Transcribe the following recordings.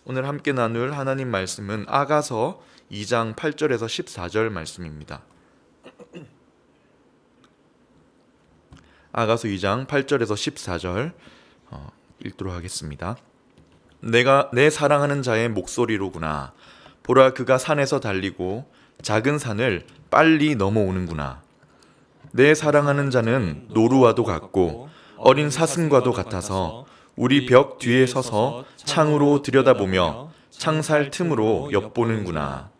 오늘 함께 나눌 하나님 말씀은 아가서 2장 8절에서 14절 말씀입니다. 아가서 2장 8절에서 14절 읽도록 하겠습니다. 내가 내 사랑하는 자의 목소리로구나. 보라, 그가 산에서 달리고 작은 산을 빨리 넘어오는구나. 내 사랑하는 자는 노루와도 같고 어린 사슴과도 같아서 우리 벽 뒤에 서서 창으로 들여다보며 창살 틈으로 엿보는구나.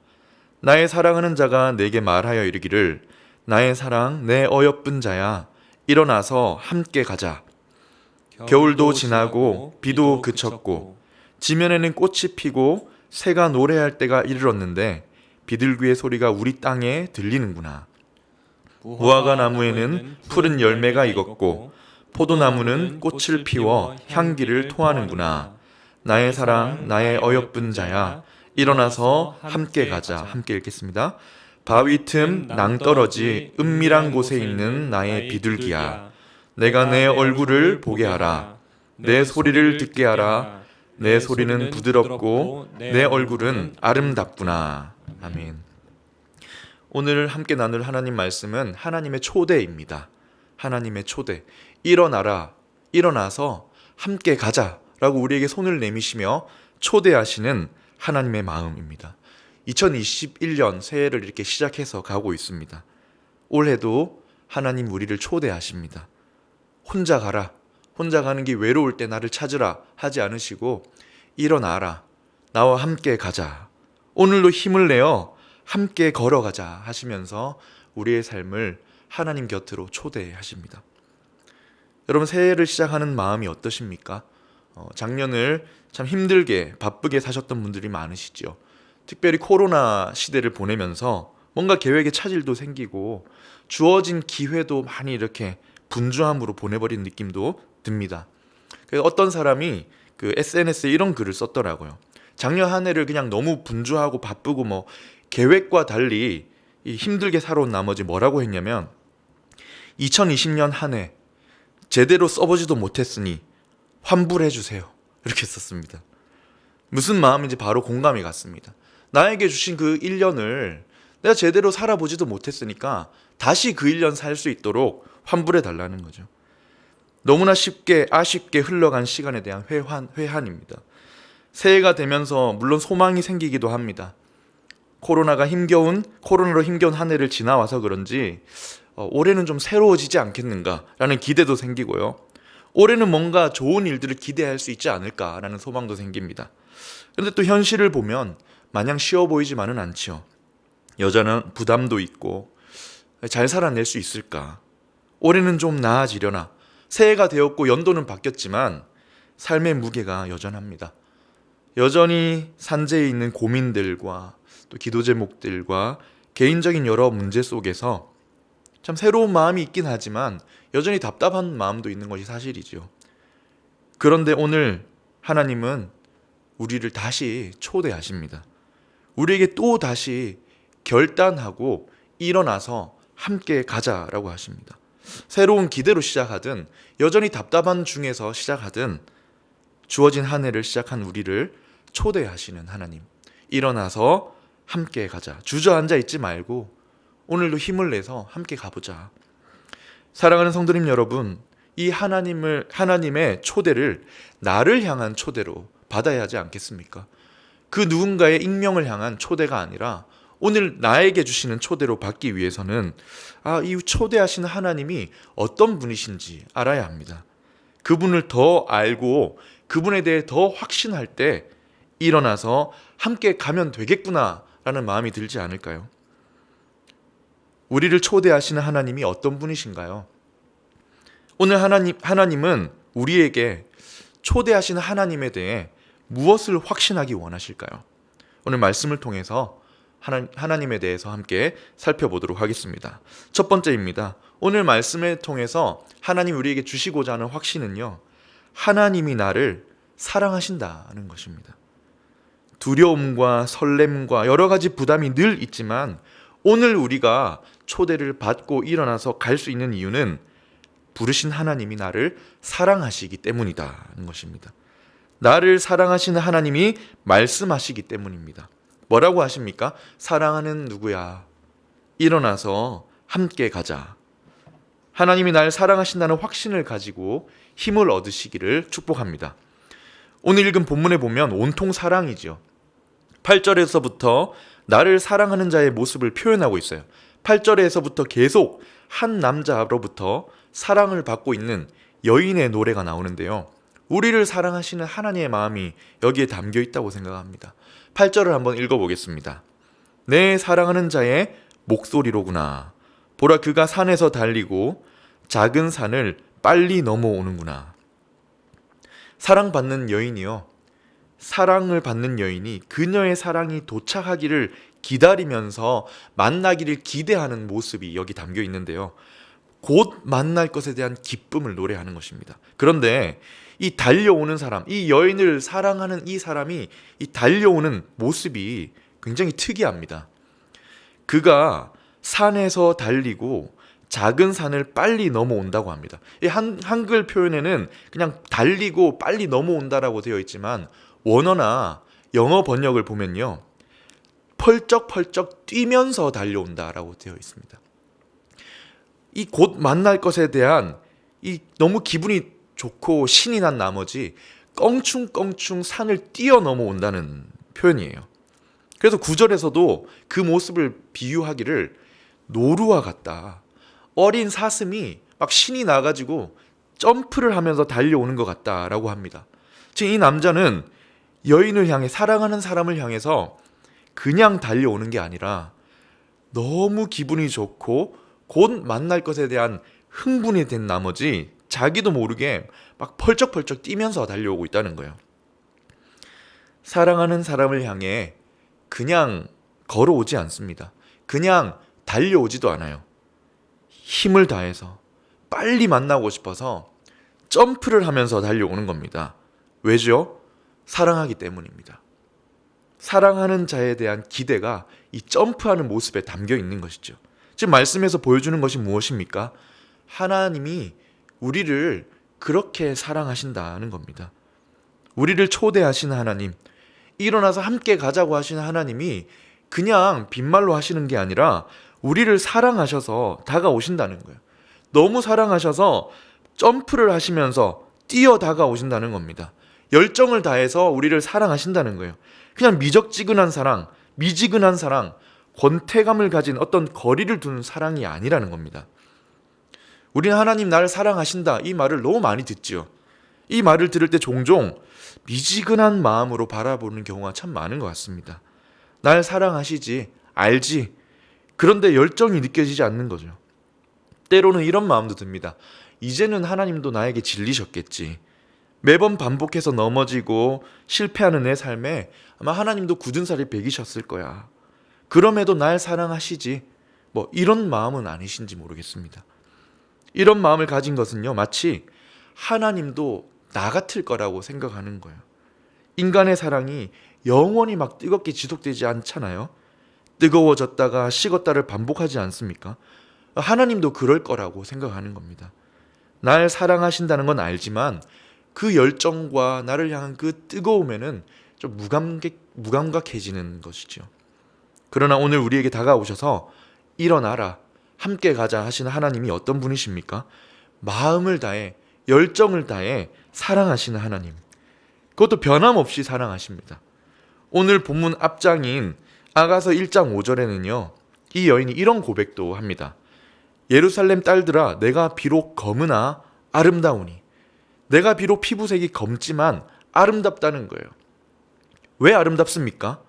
나의 사랑하는 자가 내게 말하여 이르기를, 나의 사랑 내 어여쁜 자야, 일어나서 함께 가자. 겨울도 지나고 비도 그쳤고 지면에는 꽃이 피고 새가 노래할 때가 이르렀는데 비둘기의 소리가 우리 땅에 들리는구나. 무화과 나무에는 푸른 열매가 익었고 포도나무는 꽃을 피워 향기를 토하는구나. 나의 사랑 나의 어여쁜 자야, 일어나서 함께 가자. 함께 읽겠습니다. 바위 틈 낭떠러지 은밀한 곳에 있는 나의 비둘기야, 내가 내 얼굴을 보게 하라. 내 소리를 듣게 하라. 내 소리는 부드럽고 내 얼굴은 아름답구나. 아멘. 오늘 함께 나눌 하나님 말씀은 하나님의 초대입니다. 하나님의 초대. 일어나라, 일어나서 함께 가자라고 우리에게 손을 내미시며 초대하시는 하나님의 마음입니다. 2021년 새해를 이렇게 시작해서 가고 있습니다. 올해도 하나님 우리를 초대하십니다. 혼자 가라, 혼자 가는 게 외로울 때 나를 찾으라 하지 않으시고, 일어나라, 나와 함께 가자, 오늘도 힘을 내어 함께 걸어가자 하시면서 우리의 삶을 하나님 곁으로 초대하십니다. 여러분, 새해를 시작하는 마음이 어떠십니까? 작년을 참 힘들게 바쁘게 사셨던 분들이 많으시죠. 특별히 코로나 시대를 보내면서 뭔가 계획에 차질도 생기고 주어진 기회도 많이 이렇게 분주함으로 보내버린 느낌도 듭니다. 그래서 어떤 사람이 그 SNS에 이런 글을 썼더라고요. 작년 한 해를 그냥 너무 분주하고 바쁘고 계획과 달리 힘들게 살아온 나머지 뭐라고 했냐면, 2020년 한 해 제대로 써보지도 못했으니 환불해 주세요, 이렇게 썼습니다. 무슨 마음인지 바로 공감이 갔습니다. 나에게 주신 그 1년을 내가 제대로 살아보지도 못했으니까 다시 그 1년 살 수 있도록 환불해 달라는 거죠. 너무나 쉽게 아쉽게 흘러간 시간에 대한 회한입니다. 새해가 되면서 물론 소망이 생기기도 합니다. 코로나로 힘겨운 한 해를 지나와서 그런지 올해는 좀 새로워지지 않겠는가라는 기대도 생기고요. 올해는 뭔가 좋은 일들을 기대할 수 있지 않을까라는 소망도 생깁니다. 그런데 또 현실을 보면 마냥 쉬워 보이지만은 않지요. 여자는 부담도 있고 잘 살아낼 수 있을까? 올해는 좀 나아지려나? 새해가 되었고 연도는 바뀌었지만 삶의 무게가 여전합니다. 여전히 산재에 있는 고민들과 또 기도 제목들과 개인적인 여러 문제 속에서 참 새로운 마음이 있긴 하지만 여전히 답답한 마음도 있는 것이 사실이죠. 그런데 오늘 하나님은 우리를 다시 초대하십니다. 우리에게 또 다시 결단하고 일어나서 함께 가자라고 하십니다. 새로운 기대로 시작하든 여전히 답답한 중에서 시작하든 주어진 한 해를 시작한 우리를 초대하시는 하나님, 일어나서 함께 가자. 주저앉아 있지 말고 오늘도 힘을 내서 함께 가보자. 사랑하는 성도님 여러분, 이 하나님의 초대를 나를 향한 초대로 받아야 하지 않겠습니까? 그 누군가의 익명을 향한 초대가 아니라 오늘 나에게 주시는 초대로 받기 위해서는 이 초대하시는 하나님이 어떤 분이신지 알아야 합니다. 그분을 더 알고 그분에 대해 더 확신할 때 일어나서 함께 가면 되겠구나라는 마음이 들지 않을까요? 우리를 초대하시는 하나님이 어떤 분이신가요? 오늘 하나님은 우리에게 초대하시는 하나님에 대해 무엇을 확신하기 원하실까요? 오늘 말씀을 통해서 하나님에 대해서 함께 살펴보도록 하겠습니다. 첫 번째입니다. 오늘 말씀을 통해서 하나님 우리에게 주시고자 하는 확신은요, 하나님이 나를 사랑하신다는 것입니다. 두려움과 설렘과 여러 가지 부담이 늘 있지만 오늘 우리가 초대를 받고 일어나서 갈 수 있는 이유는 부르신 하나님이 나를 사랑하시기 때문이다는 것입니다. 나를 사랑하시는 하나님이 말씀하시기 때문입니다. 뭐라고 하십니까? 사랑하는 누구야? 일어나서 함께 가자. 하나님이 날 사랑하신다는 확신을 가지고 힘을 얻으시기를 축복합니다. 오늘 읽은 본문에 보면 온통 사랑이죠. 8절에서부터 나를 사랑하는 자의 모습을 표현하고 있어요. 8절에서부터 계속 한 남자로부터 사랑을 받고 있는 여인의 노래가 나오는데요. 우리를 사랑하시는 하나님의 마음이 여기에 담겨 있다고 생각합니다. 8절을 한번 읽어보겠습니다. 내 사랑하는 자의 목소리로구나. 보라, 그가 산에서 달리고 작은 산을 빨리 넘어오는구나. 사랑받는 여인이요. 사랑을 받는 여인이 그녀의 사랑이 도착하기를 기다리면서 만나기를 기대하는 모습이 여기 담겨 있는데요. 곧 만날 것에 대한 기쁨을 노래하는 것입니다. 그런데 이 달려오는 사람, 이 여인을 사랑하는 이 사람이 이 달려오는 모습이 굉장히 특이합니다. 그가 산에서 달리고 작은 산을 빨리 넘어온다고 합니다. 이 한글 표현에는 그냥 달리고 빨리 넘어온다라고 되어 있지만 원어나 영어 번역을 보면요, 펄쩍펄쩍 뛰면서 달려온다라고 되어 있습니다. 이 곧 만날 것에 대한 이 너무 기분이 좋고 신이 난 나머지 껑충껑충 산을 뛰어 넘어온다는 표현이에요. 그래서 9절에서도 그 모습을 비유하기를 노루와 같다. 어린 사슴이 막 신이 나가지고 점프를 하면서 달려오는 것 같다라고 합니다. 지금 이 남자는 여인을 향해, 사랑하는 사람을 향해서 그냥 달려오는 게 아니라 너무 기분이 좋고 곧 만날 것에 대한 흥분이 된 나머지 자기도 모르게 막 펄쩍펄쩍 뛰면서 달려오고 있다는 거예요. 사랑하는 사람을 향해 그냥 걸어오지 않습니다. 그냥 달려오지도 않아요. 힘을 다해서 빨리 만나고 싶어서 점프를 하면서 달려오는 겁니다. 왜죠? 사랑하기 때문입니다. 사랑하는 자에 대한 기대가 이 점프하는 모습에 담겨 있는 것이죠. 지금 말씀에서 보여주는 것이 무엇입니까? 하나님이 우리를 그렇게 사랑하신다는 겁니다. 우리를 초대하시는 하나님, 일어나서 함께 가자고 하시는 하나님이 그냥 빈말로 하시는 게 아니라 우리를 사랑하셔서 다가오신다는 거예요. 너무 사랑하셔서 점프를 하시면서 뛰어 다가오신다는 겁니다. 열정을 다해서 우리를 사랑하신다는 거예요. 그냥 미적지근한 사랑, 미지근한 사랑, 권태감을 가진 어떤 거리를 두는 사랑이 아니라는 겁니다. 우리는 하나님 나를 사랑하신다, 이 말을 너무 많이 듣죠. 이 말을 들을 때 종종 미지근한 마음으로 바라보는 경우가 참 많은 것 같습니다. 날 사랑하시지, 알지. 그런데 열정이 느껴지지 않는 거죠. 때로는 이런 마음도 듭니다. 이제는 하나님도 나에게 질리셨겠지. 매번 반복해서 넘어지고 실패하는 내 삶에 아마 하나님도 굳은 살이 배기셨을 거야. 그럼에도 날 사랑하시지. 이런 마음은 아니신지 모르겠습니다. 이런 마음을 가진 것은요, 마치 하나님도 나 같을 거라고 생각하는 거예요. 인간의 사랑이 영원히 막 뜨겁게 지속되지 않잖아요. 뜨거워졌다가 식었다를 반복하지 않습니까? 하나님도 그럴 거라고 생각하는 겁니다. 날 사랑하신다는 건 알지만 그 열정과 나를 향한 그 뜨거움에는 좀 무감각해지는 것이죠. 그러나 오늘 우리에게 다가오셔서 일어나라, 함께 가자 하시는 하나님이 어떤 분이십니까? 마음을 다해, 열정을 다해 사랑하시는 하나님. 그것도 변함없이 사랑하십니다. 오늘 본문 앞장인 아가서 1장 5절에는요, 이 여인이 이런 고백도 합니다. 예루살렘 딸들아, 내가 비록 검으나 아름다우니. 내가 비록 피부색이 검지만 아름답다는 거예요. 왜 아름답습니까?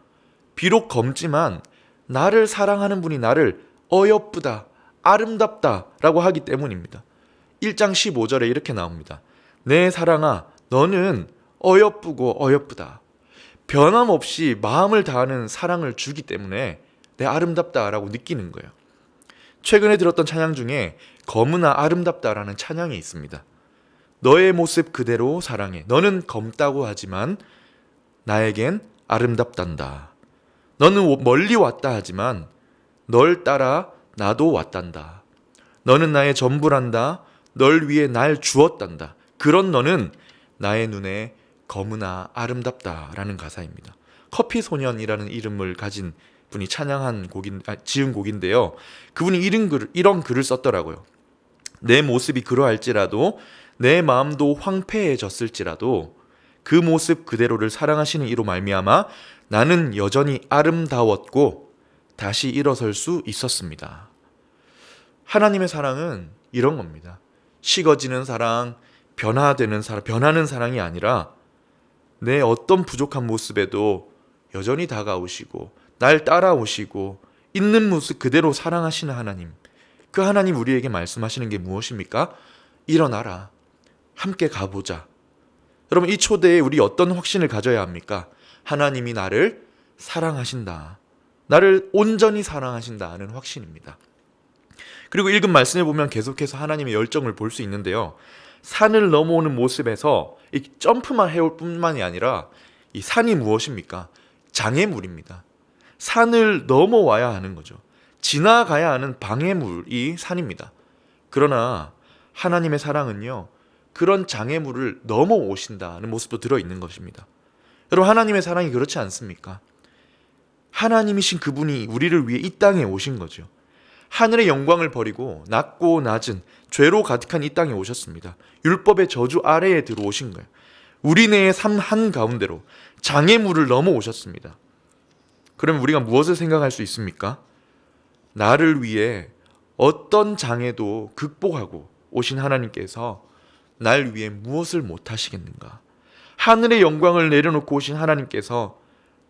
비록 검지만 나를 사랑하는 분이 나를 어여쁘다, 아름답다 라고 하기 때문입니다. 1장 15절에 이렇게 나옵니다. 내 사랑아, 너는 어여쁘고 어여쁘다. 변함없이 마음을 다하는 사랑을 주기 때문에 내 아름답다라고 느끼는 거예요. 최근에 들었던 찬양 중에 검으나 아름답다라는 찬양이 있습니다. 너의 모습 그대로 사랑해. 너는 검다고 하지만 나에겐 아름답단다. 너는 멀리 왔다 하지만 널 따라 나도 왔단다. 너는 나의 전부란다. 널 위해 날 주었단다. 그런 너는 나의 눈에 거무나 아름답다라는 가사입니다. 커피 소년이라는 이름을 가진 분이 지은 곡인데요. 그분이 이런 글을 썼더라고요. 내 모습이 그러할지라도 내 마음도 황폐해졌을지라도 그 모습 그대로를 사랑하시는 이로 말미암아 나는 여전히 아름다웠고 다시 일어설 수 있었습니다. 하나님의 사랑은 이런 겁니다. 식어지는 사랑, 변하는 사랑이 아니라 내 어떤 부족한 모습에도 여전히 다가오시고 날 따라오시고 있는 모습 그대로 사랑하시는 하나님. 그 하나님 우리에게 말씀하시는 게 무엇입니까? 일어나라. 함께 가보자. 여러분, 이 초대에 우리 어떤 확신을 가져야 합니까? 하나님이 나를 사랑하신다. 나를 온전히 사랑하신다 하는 확신입니다. 그리고 읽은 말씀을 보면 계속해서 하나님의 열정을 볼 수 있는데요. 산을 넘어오는 모습에서 이 점프만 해올 뿐만이 아니라 이 산이 무엇입니까? 장애물입니다. 산을 넘어와야 하는 거죠. 지나가야 하는 방해물이 산입니다. 그러나 하나님의 사랑은요, 그런 장애물을 넘어오신다는 모습도 들어있는 것입니다. 여러분, 하나님의 사랑이 그렇지 않습니까? 하나님이신 그분이 우리를 위해 이 땅에 오신 거죠. 하늘의 영광을 버리고 낮고 낮은 죄로 가득한 이 땅에 오셨습니다. 율법의 저주 아래에 들어오신 거예요. 우리네의 삶 한가운데로 장애물을 넘어오셨습니다. 그러면 우리가 무엇을 생각할 수 있습니까? 나를 위해 어떤 장애도 극복하고 오신 하나님께서 날 위해 무엇을 못하시겠는가? 하늘의 영광을 내려놓고 오신 하나님께서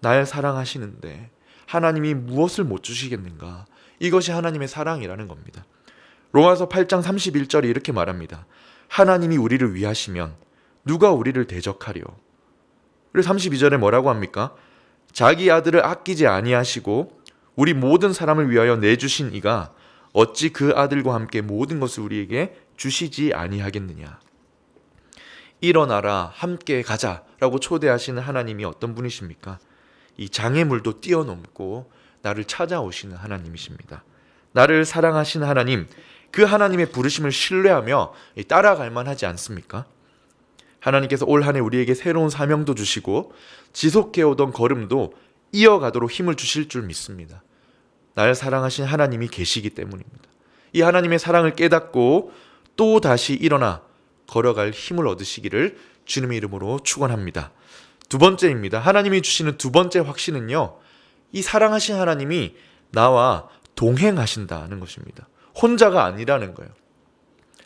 날 사랑하시는데 하나님이 무엇을 못 주시겠는가? 이것이 하나님의 사랑이라는 겁니다. 로마서 8장 31절이 이렇게 말합니다. 하나님이 우리를 위하시면 누가 우리를 대적하리요? 그리고 32절에 뭐라고 합니까? 자기 아들을 아끼지 아니하시고 우리 모든 사람을 위하여 내주신 이가 어찌 그 아들과 함께 모든 것을 우리에게 주시지 아니하겠느냐? 일어나라, 함께 가자라고 초대하시는 하나님이 어떤 분이십니까? 이 장애물도 뛰어넘고 나를 찾아오시는 하나님이십니다. 나를 사랑하시는 하나님, 그 하나님의 부르심을 신뢰하며 따라갈 만하지 않습니까? 하나님께서 올 한 해 우리에게 새로운 사명도 주시고 지속해오던 걸음도 이어가도록 힘을 주실 줄 믿습니다. 날 사랑하신 하나님이 계시기 때문입니다. 이 하나님의 사랑을 깨닫고 또 다시 일어나 걸어갈 힘을 얻으시기를 주님의 이름으로 축원합니다. 두 번째입니다. 하나님이 주시는 두 번째 확신은요, 이 사랑하신 하나님이 나와 동행하신다는 것입니다. 혼자가 아니라는 거예요.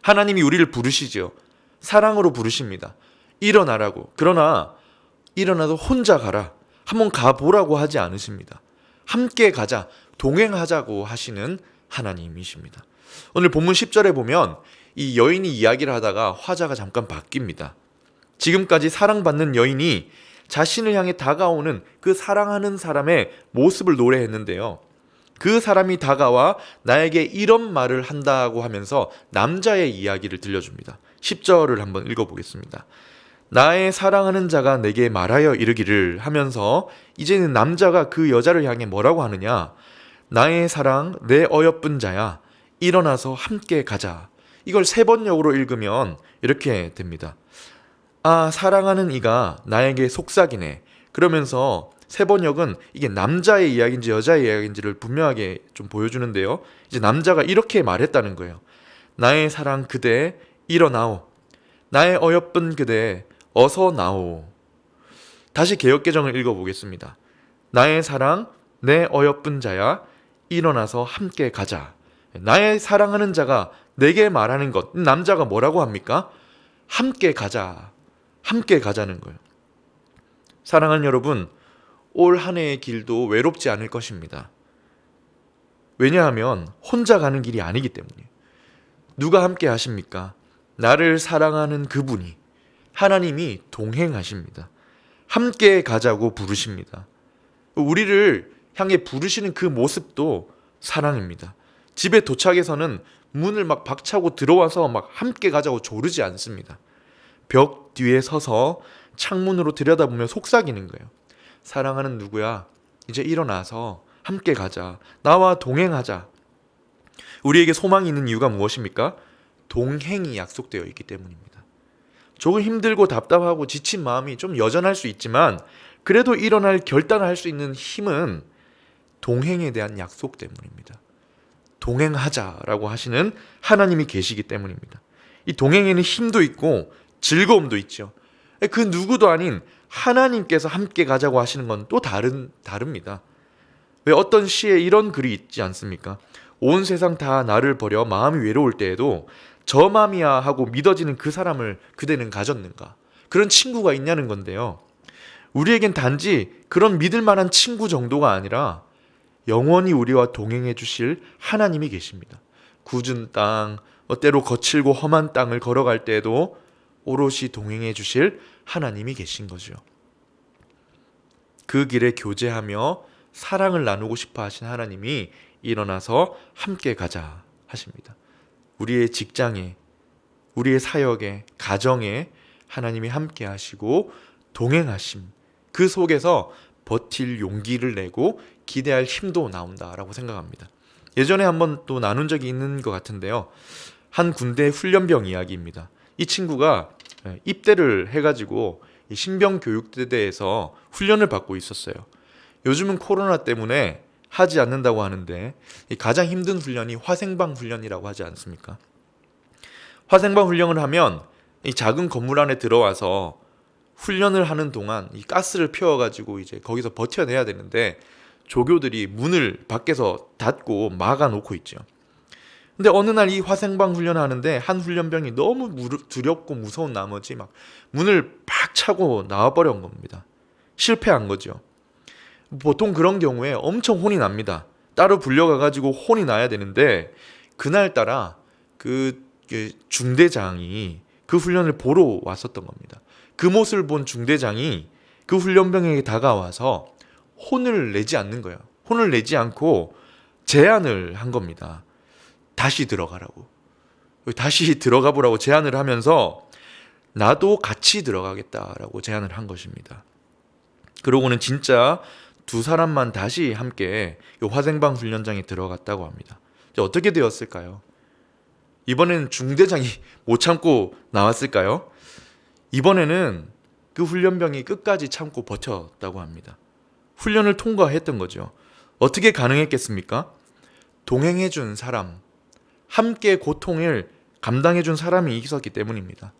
하나님이 우리를 부르시죠. 사랑으로 부르십니다. 일어나라고. 그러나 일어나도 혼자 가라, 한번 가보라고 하지 않으십니다. 함께 가자, 동행하자고 하시는 하나님이십니다. 오늘 본문 10절에 보면 이 여인이 이야기를 하다가 화자가 잠깐 바뀝니다. 지금까지 사랑받는 여인이 자신을 향해 다가오는 그 사랑하는 사람의 모습을 노래했는데요. 그 사람이 다가와 나에게 이런 말을 한다고 하면서 남자의 이야기를 들려줍니다. 10절을 한번 읽어보겠습니다. 나의 사랑하는 자가 내게 말하여 이르기를 하면서 이제는 남자가 그 여자를 향해 뭐라고 하느냐? 나의 사랑, 내 어여쁜 자야, 일어나서 함께 가자. 이걸 세 번역으로 읽으면 이렇게 됩니다. 아, 사랑하는 이가 나에게 속삭이네. 그러면서 세 번역은 이게 남자의 이야기인지 여자의 이야기인지를 분명하게 좀 보여주는데요. 이제 남자가 이렇게 말했다는 거예요. 나의 사랑 그대 일어나오. 나의 어여쁜 그대 어서 나오. 다시 개역개정을 읽어보겠습니다. 나의 사랑 내 어여쁜 자야 일어나서 함께 가자. 나의 사랑하는 자가 내게 말하는 것, 남자가 뭐라고 합니까? 함께 가자. 함께 가자는 거예요. 사랑하는 여러분, 올 한 해의 길도 외롭지 않을 것입니다. 왜냐하면 혼자 가는 길이 아니기 때문이에요. 누가 함께 하십니까? 나를 사랑하는 그분이, 하나님이 동행하십니다. 함께 가자고 부르십니다. 우리를 향해 부르시는 그 모습도 사랑입니다. 집에 도착해서는 문을 막 박차고 들어와서 막 함께 가자고 조르지 않습니다. 벽 뒤에 서서 창문으로 들여다보며 속삭이는 거예요. 사랑하는 누구야? 이제 일어나서 함께 가자. 나와 동행하자. 우리에게 소망이 있는 이유가 무엇입니까? 동행이 약속되어 있기 때문입니다. 조금 힘들고 답답하고 지친 마음이 좀 여전할 수 있지만 그래도 일어날 결단할 수 있는 힘은 동행에 대한 약속 때문입니다. 동행하자라고 하시는 하나님이 계시기 때문입니다. 이 동행에는 힘도 있고 즐거움도 있죠. 그 누구도 아닌 하나님께서 함께 가자고 하시는 건 또 다릅니다. 왜 어떤 시에 이런 글이 있지 않습니까? 온 세상 다 나를 버려 마음이 외로울 때에도 저 맘이야 하고 믿어지는 그 사람을 그대는 가졌는가? 그런 친구가 있냐는 건데요. 우리에겐 단지 그런 믿을 만한 친구 정도가 아니라 영원히 우리와 동행해 주실 하나님이 계십니다. 굳은 땅, 때로 거칠고 험한 땅을 걸어갈 때에도 오롯이 동행해 주실 하나님이 계신 거죠. 그 길에 교제하며 사랑을 나누고 싶어 하신 하나님이 일어나서 함께 가자 하십니다. 우리의 직장에, 우리의 사역에, 가정에 하나님이 함께 하시고 동행하심, 그 속에서 버틸 용기를 내고 기대할 힘도 나온다라고 생각합니다. 예전에 한번 또 나눈 적이 있는 것 같은데요. 한 군대 훈련병 이야기입니다. 이 친구가 입대를 해가지고 신병 교육대대에서 훈련을 받고 있었어요. 요즘은 코로나 때문에 하지 않는다고 하는데 가장 힘든 훈련이 화생방 훈련이라고 하지 않습니까? 화생방 훈련을 하면 이 작은 건물 안에 들어와서 훈련을 하는 동안 이 가스를 피워가지고 이제 거기서 버텨내야 되는데 조교들이 문을 밖에서 닫고 막아놓고 있죠. 근데 어느 날 이 화생방 훈련하는데 한 훈련병이 너무 두렵고 무서운 나머지 막 문을 팍 차고 나와버린 겁니다. 실패한 거죠. 보통 그런 경우에 엄청 혼이 납니다. 따로 불려가가지고 혼이 나야 되는데 그날따라 그 중대장이 그 훈련을 보러 왔었던 겁니다. 그 모습을 본 중대장이 그 훈련병에게 다가와서 혼을 내지 않는 거예요. 혼을 내지 않고 제안을 한 겁니다. 다시 들어가라고. 다시 들어가 보라고 제안을 하면서 나도 같이 들어가겠다라고 제안을 한 것입니다. 그러고는 진짜 두 사람만 다시 함께 화생방 훈련장에 들어갔다고 합니다. 어떻게 되었을까요? 이번에는 중대장이 못 참고 나왔을까요? 이번에는 그 훈련병이 끝까지 참고 버텼다고 합니다. 훈련을 통과했던 거죠. 어떻게 가능했겠습니까? 동행해준 사람, 함께 고통을 감당해준 사람이 있었기 때문입니다.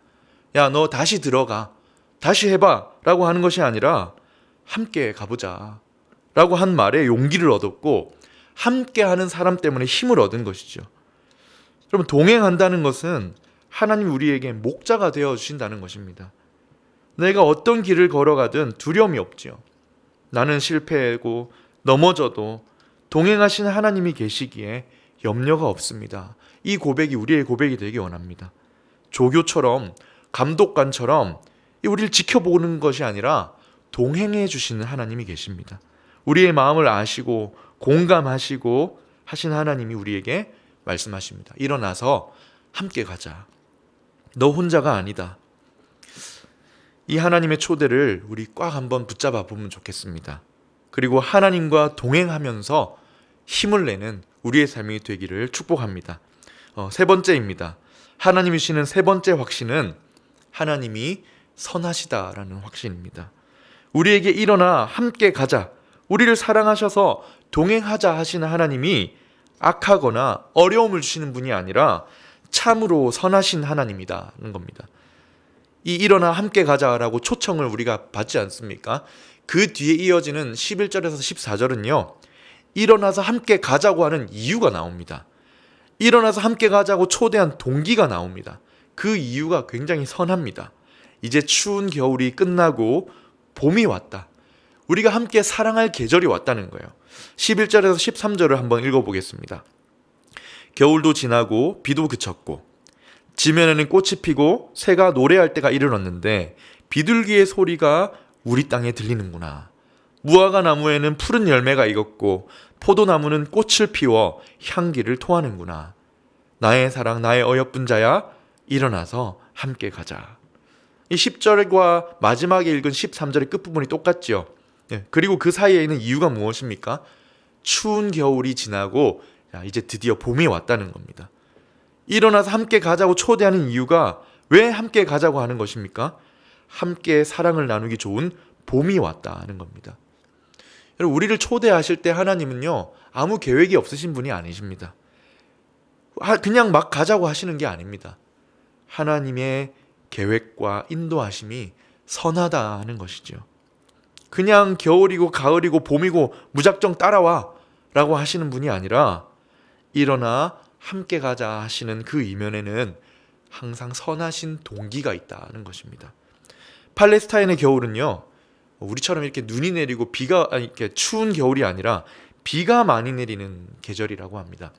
야, 너 다시 들어가, 다시 해봐 라고 하는 것이 아니라 함께 가보자 라고 한 말에 용기를 얻었고 함께 하는 사람 때문에 힘을 얻은 것이죠. 여러분, 동행한다는 것은 하나님이 우리에게 목자가 되어 주신다는 것입니다. 내가 어떤 길을 걸어가든 두려움이 없지요. 나는 실패하고 넘어져도 동행하신 하나님이 계시기에 염려가 없습니다. 이 고백이 우리의 고백이 되기 원합니다. 조교처럼 감독관처럼 우리를 지켜보는 것이 아니라 동행해 주시는 하나님이 계십니다. 우리의 마음을 아시고 공감하시고 하신 하나님이 우리에게 말씀하십니다. 일어나서 함께 가자. 너 혼자가 아니다. 이 하나님의 초대를 우리 꽉 한번 붙잡아 보면 좋겠습니다. 그리고 하나님과 동행하면서 힘을 내는 우리의 삶이 되기를 축복합니다. 세 번째입니다. 하나님이 주시는 세 번째 확신은 하나님이 선하시다라는 확신입니다. 우리에게 일어나 함께 가자, 우리를 사랑하셔서 동행하자 하시는 하나님이 악하거나 어려움을 주시는 분이 아니라 참으로 선하신 하나님이다는 겁니다. 이 일어나 함께 가자라고 초청을 우리가 받지 않습니까? 그 뒤에 이어지는 11절에서 14절은요. 일어나서 함께 가자고 하는 이유가 나옵니다. 일어나서 함께 가자고 초대한 동기가 나옵니다. 그 이유가 굉장히 선합니다. 이제 추운 겨울이 끝나고 봄이 왔다. 우리가 함께 사랑할 계절이 왔다는 거예요. 11절에서 13절을 한번 읽어보겠습니다. 겨울도 지나고 비도 그쳤고 지면에는 꽃이 피고 새가 노래할 때가 이르렀는데 비둘기의 소리가 우리 땅에 들리는구나. 무화과 나무에는 푸른 열매가 익었고 포도나무는 꽃을 피워 향기를 토하는구나. 나의 사랑, 나의 어여쁜 자야, 일어나서 함께 가자. 이 10절과 마지막에 읽은 13절의 끝부분이 똑같죠. 그리고 그 사이에 있는 이유가 무엇입니까? 추운 겨울이 지나고 이제 드디어 봄이 왔다는 겁니다. 일어나서 함께 가자고 초대하는 이유가 왜 함께 가자고 하는 것입니까? 함께 사랑을 나누기 좋은 봄이 왔다는 겁니다. 여러분, 우리를 초대하실 때 하나님은요, 아무 계획이 없으신 분이 아니십니다. 그냥 막 가자고 하시는 게 아닙니다. 하나님의 계획과 인도하심이 선하다는 것이죠. 그냥 겨울이고 가을이고 봄이고 무작정 따라와 라고 하시는 분이 아니라 일어나 함께 가자 하시는 그 이면에는 항상 선하신 동기가 있다는 것입니다. 팔레스타인의 겨울은요, 우리처럼 이렇게 눈이 내리고 이렇게 추운 겨울이 아니라 비가 많이 내리는 계절이라고 합니다.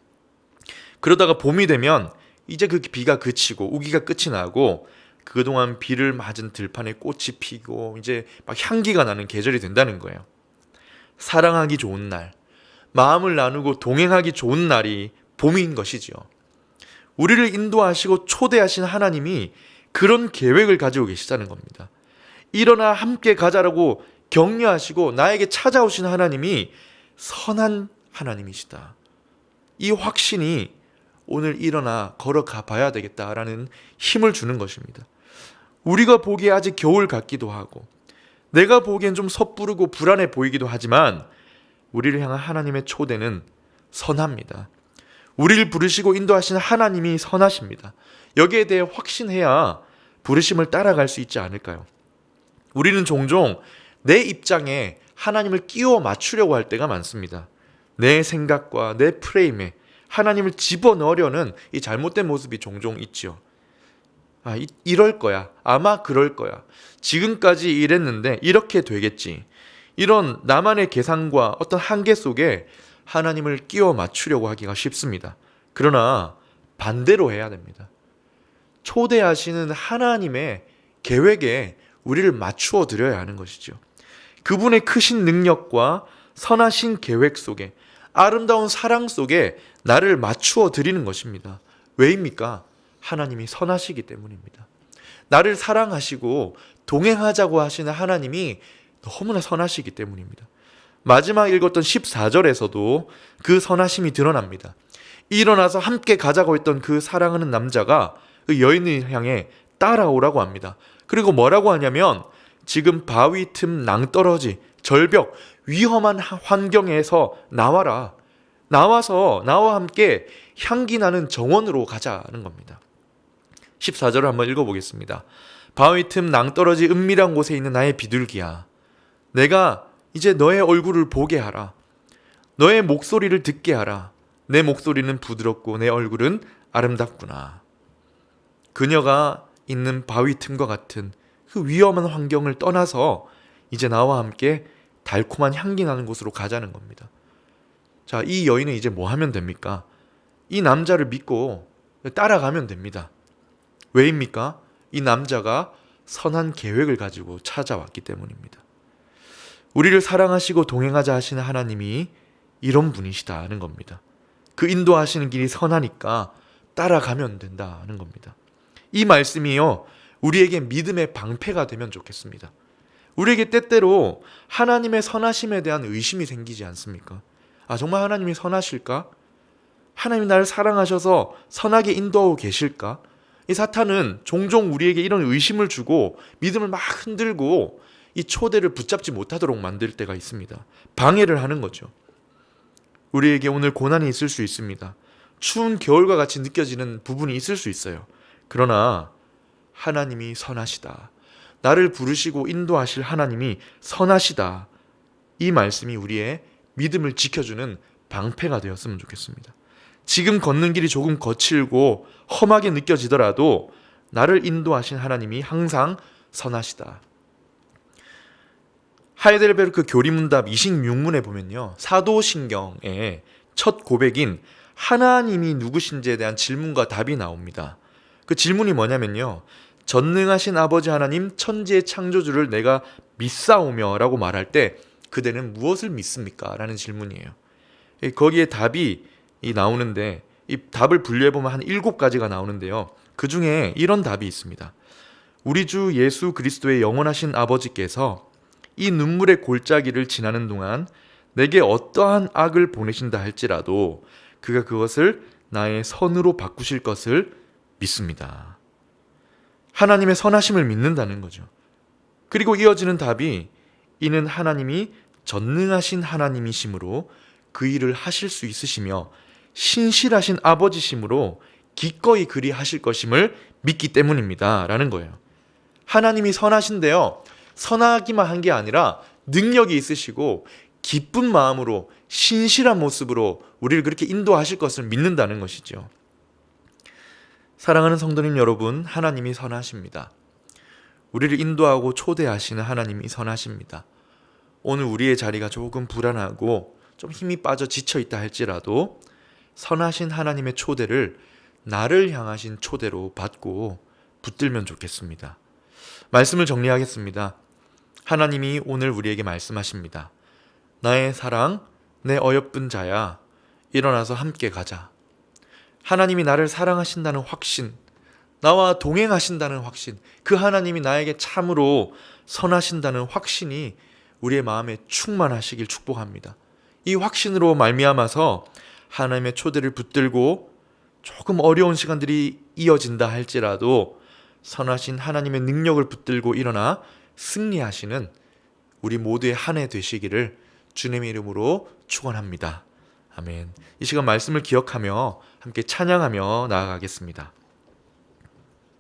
그러다가 봄이 되면 이제 그 비가 그치고 우기가 끝이 나고 그동안 비를 맞은 들판에 꽃이 피고 이제 막 향기가 나는 계절이 된다는 거예요. 사랑하기 좋은 날, 마음을 나누고 동행하기 좋은 날이 봄인 것이죠. 우리를 인도하시고 초대하신 하나님이 그런 계획을 가지고 계시다는 겁니다. 일어나 함께 가자라고 격려하시고 나에게 찾아오신 하나님이 선한 하나님이시다. 이 확신이 오늘 일어나 걸어가 봐야 되겠다라는 힘을 주는 것입니다. 우리가 보기에 아직 겨울 같기도 하고 내가 보기엔 좀 섣부르고 불안해 보이기도 하지만 우리를 향한 하나님의 초대는 선합니다. 우리를 부르시고 인도하시는 하나님이 선하십니다. 여기에 대해 확신해야 부르심을 따라갈 수 있지 않을까요? 우리는 종종 내 입장에 하나님을 끼워 맞추려고 할 때가 많습니다. 내 생각과 내 프레임에 하나님을 집어넣으려는 이 잘못된 모습이 종종 있죠. 이럴 거야. 아마 그럴 거야. 지금까지 이랬는데 이렇게 되겠지. 이런 나만의 계산과 어떤 한계 속에 하나님을 끼워 맞추려고 하기가 쉽습니다. 그러나 반대로 해야 됩니다. 초대하시는 하나님의 계획에 우리를 맞추어 드려야 하는 것이죠. 그분의 크신 능력과 선하신 계획 속에 아름다운 사랑 속에 나를 맞추어 드리는 것입니다. 왜입니까? 하나님이 선하시기 때문입니다. 나를 사랑하시고 동행하자고 하시는 하나님이 너무나 선하시기 때문입니다. 마지막 읽었던 14절에서도 그 선하심이 드러납니다. 일어나서 함께 가자고 했던 그 사랑하는 남자가 그 여인을 향해 따라오라고 합니다. 그리고 뭐라고 하냐면 지금 바위 틈 낭떠러지 절벽 위험한 환경에서 나와라. 나와서 나와 함께 향기 나는 정원으로 가자는 겁니다. 14절을 한번 읽어보겠습니다. 바위 틈 낭떠러지 은밀한 곳에 있는 나의 비둘기야. 내가 이제 너의 얼굴을 보게 하라. 너의 목소리를 듣게 하라. 내 목소리는 부드럽고 내 얼굴은 아름답구나. 그녀가 있는 바위 틈과 같은 그 위험한 환경을 떠나서 이제 나와 함께 달콤한 향기 나는 곳으로 가자는 겁니다. 자, 이 여인은 이제 뭐 하면 됩니까? 이 남자를 믿고 따라가면 됩니다. 왜입니까? 이 남자가 선한 계획을 가지고 찾아왔기 때문입니다. 우리를 사랑하시고 동행하자 하시는 하나님이 이런 분이시다는 겁니다. 그 인도하시는 길이 선하니까 따라가면 된다는 겁니다. 이 말씀이요, 우리에게 믿음의 방패가 되면 좋겠습니다. 우리에게 때때로 하나님의 선하심에 대한 의심이 생기지 않습니까? 정말 하나님이 선하실까? 하나님이 나를 사랑하셔서 선하게 인도하고 계실까? 이 사탄은 종종 우리에게 이런 의심을 주고 믿음을 막 흔들고 이 초대를 붙잡지 못하도록 만들 때가 있습니다. 방해를 하는 거죠. 우리에게 오늘 고난이 있을 수 있습니다. 추운 겨울과 같이 느껴지는 부분이 있을 수 있어요. 그러나 하나님이 선하시다. 나를 부르시고 인도하실 하나님이 선하시다. 이 말씀이 우리의 믿음을 지켜주는 방패가 되었으면 좋겠습니다. 지금 걷는 길이 조금 거칠고 험하게 느껴지더라도 나를 인도하신 하나님이 항상 선하시다. 하이델베르크 교리문답 26문에 보면요, 사도신경의 첫 고백인 하나님이 누구신지에 대한 질문과 답이 나옵니다. 그 질문이 뭐냐면요, 전능하신 아버지 하나님 천지의 창조주를 내가 믿사오며 라고 말할 때 그대는 무엇을 믿습니까? 라는 질문이에요. 거기에 답이 나오는데 이 답을 분류해보면 한 7가지가 나오는데요, 그 중에 이런 답이 있습니다. 우리 주 예수 그리스도의 영원하신 아버지께서 이 눈물의 골짜기를 지나는 동안 내게 어떠한 악을 보내신다 할지라도 그가 그것을 나의 선으로 바꾸실 것을 믿습니다. 하나님의 선하심을 믿는다는 거죠. 그리고 이어지는 답이 이는 하나님이 전능하신 하나님이시므로 그 일을 하실 수 있으시며 신실하신 아버지시므로 기꺼이 그리 하실 것임을 믿기 때문입니다. 라는 거예요. 하나님이 선하신데요. 선하기만 한 게 아니라 능력이 있으시고 기쁜 마음으로 신실한 모습으로 우리를 그렇게 인도하실 것을 믿는다는 것이죠. 사랑하는 성도님 여러분, 하나님이 선하십니다. 우리를 인도하고 초대하시는 하나님이 선하십니다. 오늘 우리의 자리가 조금 불안하고 좀 힘이 빠져 지쳐있다 할지라도 선하신 하나님의 초대를 나를 향하신 초대로 받고 붙들면 좋겠습니다. 말씀을 정리하겠습니다. 하나님이 오늘 우리에게 말씀하십니다. 나의 사랑, 내 어여쁜 자야, 일어나서 함께 가자. 하나님이 나를 사랑하신다는 확신, 나와 동행하신다는 확신, 그 하나님이 나에게 참으로 선하신다는 확신이 우리의 마음에 충만하시길 축복합니다. 이 확신으로 말미암아서 하나님의 초대를 붙들고 조금 어려운 시간들이 이어진다 할지라도 선하신 하나님의 능력을 붙들고 일어나 승리하시는 우리 모두의 한 해 되시기를 주님의 이름으로 축원합니다. 아멘. 이 시간 말씀을 기억하며 함께 찬양하며 나아가겠습니다.